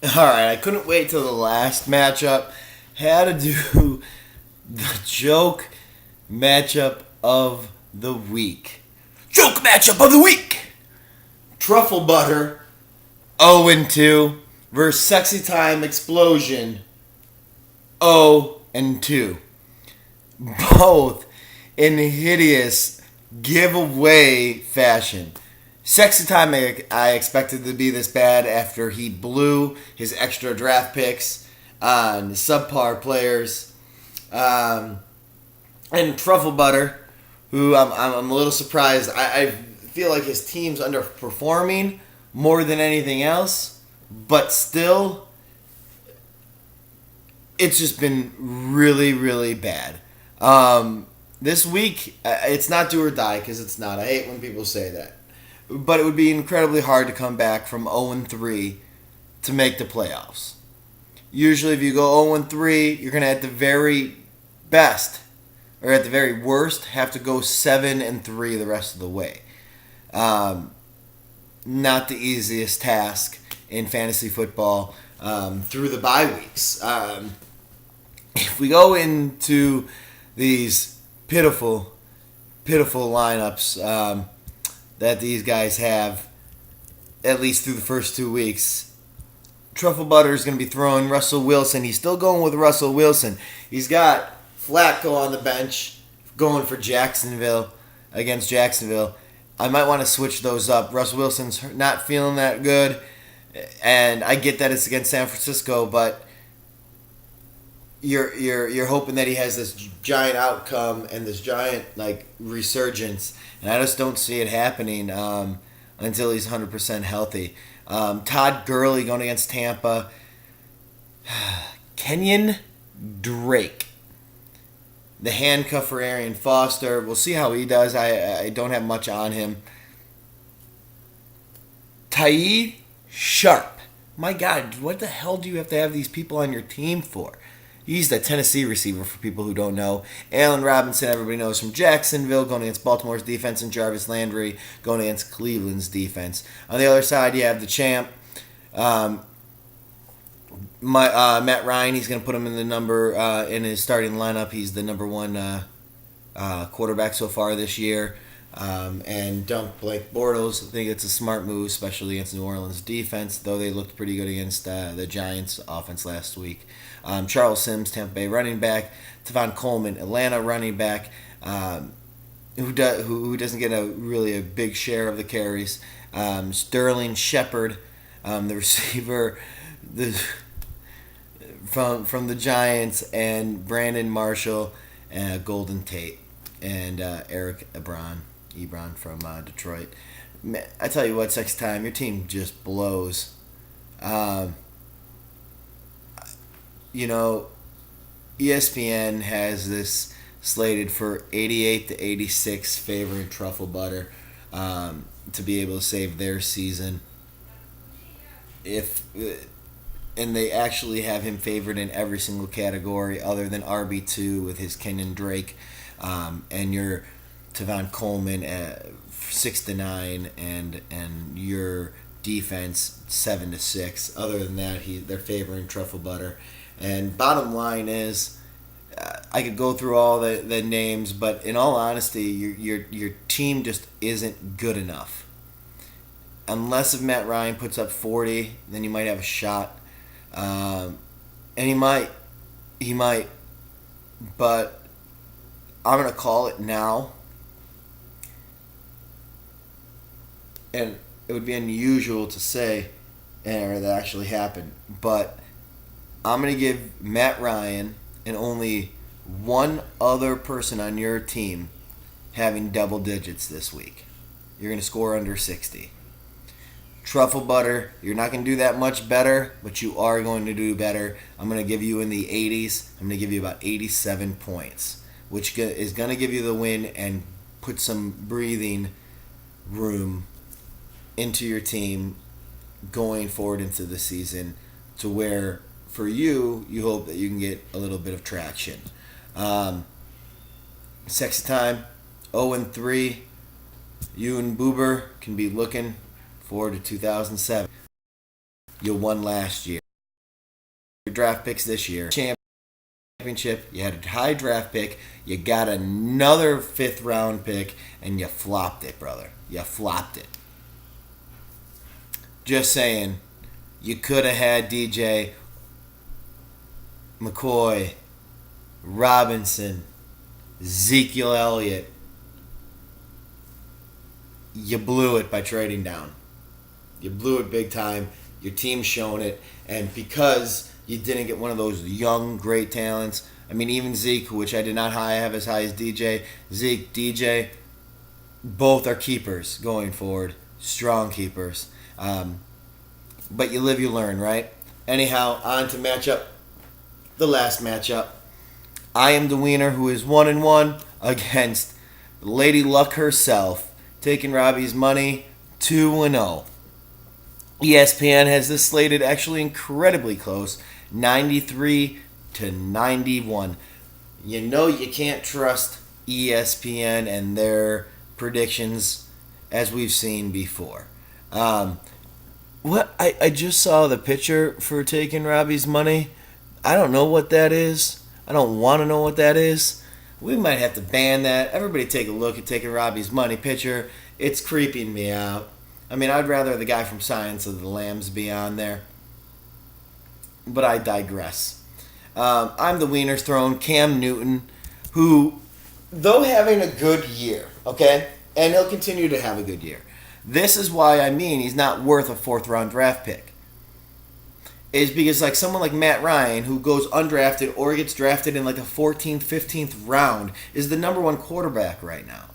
All right, I couldn't wait till the last matchup. Had to do the joke matchup of the week. Joke matchup of the week. Truffle butter 0-2 versus Sexytime explosion 0-2. Both in hideous giveaway fashion. Sexytime I expected to be this bad after he blew his extra draft picks on subpar players. And Truffle Butter, who I'm a little surprised. I feel like his team's underperforming more than anything else, but still, it's just been really, really bad. This week, it's not do or die because it's not. I hate when people say that. But it would be incredibly hard to come back from 0-3 to make the playoffs. Usually, if you go 0-3, you're going to, at the very best, or at the very worst, have to go 7-3 the rest of the way. Not the easiest task in fantasy football through the bye weeks. If we go into these pitiful lineups that these guys have, at least through the first 2 weeks, Truffle Butter is going to be throwing Russell Wilson. He's still going with Russell Wilson. He's got Flacco on the bench going for Jacksonville against Jacksonville. I might want to switch those up. Russell Wilson's not feeling that good, and I get that it's against San Francisco, but you're hoping that he has this giant outcome and this giant resurgence, and I just don't see it happening until he's 100% healthy. Todd Gurley going against Tampa. Kenyon Drake, the handcuff for Arian Foster. We'll see how he does. I don't have much on him. Tae Sharp. My God, what the hell do you have to have these people on your team for? He's the Tennessee receiver for people who don't know. Allen Robinson, everybody knows from Jacksonville, going against Baltimore's defense, and Jarvis Landry going against Cleveland's defense. On the other side, you have the champ, Matt Ryan. He's going to put him in the number in his starting lineup. He's the number one quarterback so far this year. And dump Blake Bortles. I think it's a smart move, especially against New Orleans defense, though they looked pretty good against the Giants offense last week. Charles Sims, Tampa Bay running back. Tevon Coleman, Atlanta running back, who doesn't get a big share of the carries. Sterling Shepard, the receiver from the Giants, and Brandon Marshall, Golden Tate, and Eric Ebron from Detroit. I tell you what, Sexytime, your team just blows. ESPN has this slated for 88-86 favoring Truffle Butter to be able to save their season. And they actually have him favored in every single category other than RB2 with his Kenyon Drake, and your Tevon Coleman at 6-9, and your defense 7-6. Other than that, they're favoring Truffle Butter. And bottom line is, I could go through all the names, but in all honesty, your team just isn't good enough. Unless if Matt Ryan puts up 40, then you might have a shot. And he might, but I'm gonna call it now. And it would be unusual to say, or that actually happened, but I'm going to give Matt Ryan and only one other person on your team having double digits this week. You're going to score under 60. Truffle Butter, you're not going to do that much better, but you are going to do better. I'm going to give you in the 80s. I'm going to give you about 87 points, which is going to give you the win and put some breathing room into your team going forward into the season, to where for you hope that you can get a little bit of traction. Sexytime 0-3. You and Boober can be looking forward to 2007. You won last year. draft picks this year. Championship, you had a high draft pick, you got another 5th round pick, and you flopped it, brother. You flopped it. Just saying, you could have had DJ, McCoy, Robinson, Ezekiel Elliott. You blew it by trading down. You blew it big time. Your team's shown it. And because you didn't get one of those young, great talents, I mean, even Zeke, which I did not have as high as DJ, Zeke, DJ, both are keepers going forward. Strong keepers. But you live, you learn, right? Anyhow, on to matchup. The last matchup. I am the Wiener, who is 1-1 against Lady Luck herself, taking Robbie's money, 2-0. ESPN has this slated actually incredibly close, 93-91. You know you can't trust ESPN and their predictions, as we've seen before. What I just saw the picture for taking Robbie's money. I don't know what that is. I don't want to know what that is. We might have to ban that. Everybody take a look at taking Robbie's money picture. It's creeping me out. I mean, I'd rather the guy from Silence of the Lambs be on there. But I digress. I'm the Wiener's throne, Cam Newton, who, though having a good year, okay, and he'll continue to have a good year. This is why I mean he's not worth a 4th round draft pick. Is because like someone like Matt Ryan, who goes undrafted or gets drafted in like the 14th, 15th round, is the number 1 quarterback right now.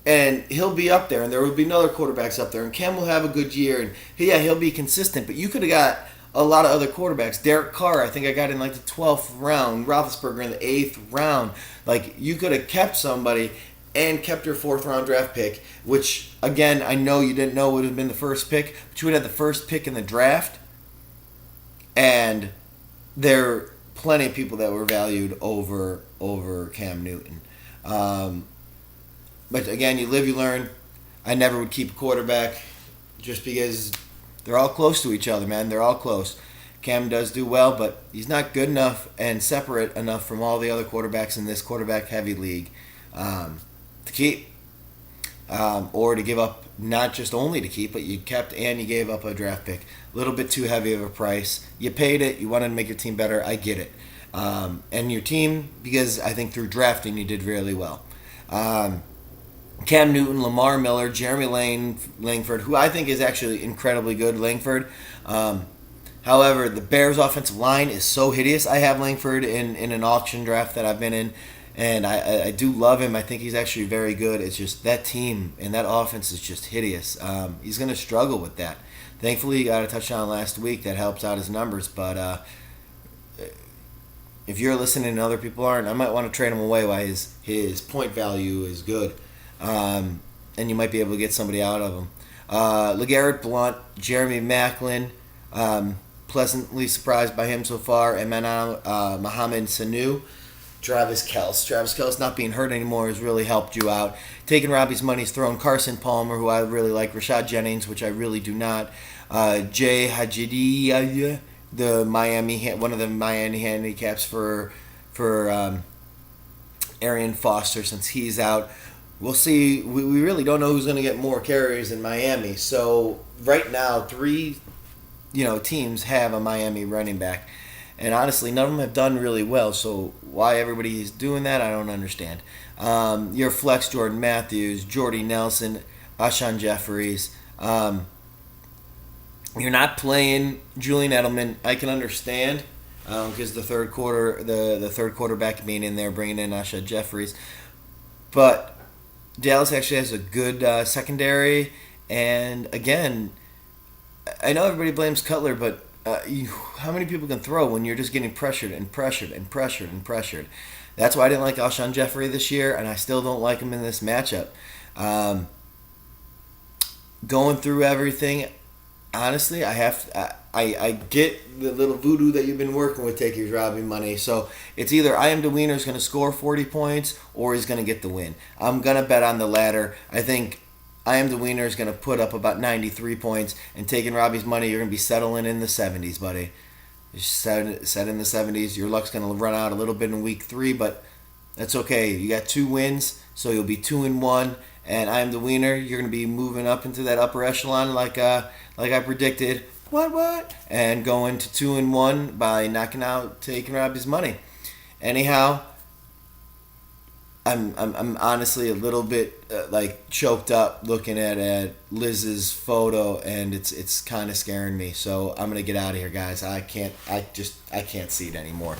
And he'll be up there, and there will be other quarterbacks up there, and Cam will have a good year, and yeah, he'll be consistent, but you could have got a lot of other quarterbacks. Derek Carr, I think I got in like the 12th round, Roethlisberger in the 8th round. Like, you could have kept somebody and kept your 4th round draft pick, which, again, I know you didn't know would have been the first pick, but you would have the first pick in the draft. And there are plenty of people that were valued over Cam Newton. But again, you live, you learn. I never would keep a quarterback just because they're all close to each other, man. They're all close. Cam does do well, but he's not good enough and separate enough from all the other quarterbacks in this quarterback-heavy league to keep. Or to give up, not just only to keep, but you kept and you gave up a draft pick. A little bit too heavy of a price. You paid it. You wanted to make your team better. I get it. And your team, because I think through drafting you did really well. Cam Newton, Lamar Miller, Jeremy Langford, who I think is actually incredibly good, Langford. However, the Bears' offensive line is so hideous. I have Langford in an auction draft that I've been in, and I do love him. I think he's actually very good. It's just that team and that offense is just hideous. He's going to struggle with that. Thankfully, he got a touchdown last week that helps out his numbers, but if you're listening and other people aren't, I might want to trade him away while his point value is good. And you might be able to get somebody out of him. LeGarrette Blount, Jeremy Maclin, pleasantly surprised by him so far, and Mohamed Sanu, Travis Kelce. Travis Kelce not being hurt anymore has really helped you out. Taking Robbie's money's thrown Carson Palmer, who I really like, Rashad Jennings, which I really do not, Jay Hajidi, one of the Miami handicaps for Arian Foster since he's out. We'll see. We really don't know who's going to get more carries in Miami. So right now, 3 teams have a Miami running back. And honestly, none of them have done really well. So why everybody's doing that, I don't understand. Your flex, Jordan Matthews, Jordy Nelson, Alshon Jeffries. You're not playing Julian Edelman. I can understand because the third quarterback being in there, bringing in Alshon Jeffries. But Dallas actually has a good secondary. And again, I know everybody blames Cutler, but how many people can throw when you're just getting pressured and pressured and pressured and pressured? That's why I didn't like Alshon Jeffrey this year, and I still don't like him in this matchup. Going through everything, honestly, I get the little voodoo that you've been working with, taking your Robbie money. So it's either I am the Wiener is going to score 40 points or he's going to get the win. I'm going to bet on the latter. I think I am the Wiener is going to put up about 93 points, and taking Robbie's money, you're going to be settling in the 70s, buddy. Set in the 70s. Your luck's going to run out a little bit in week 3, but that's okay. You got 2 wins, so you'll be 2-1. And I'm the Wiener. You're going to be moving up into that upper echelon, like I predicted. What? And going to 2-1 by taking Robbie's money. Anyhow, I'm honestly a little bit like choked up looking at Liz's photo, and it's kind of scaring me. So I'm gonna get out of here, guys. I can't see it anymore.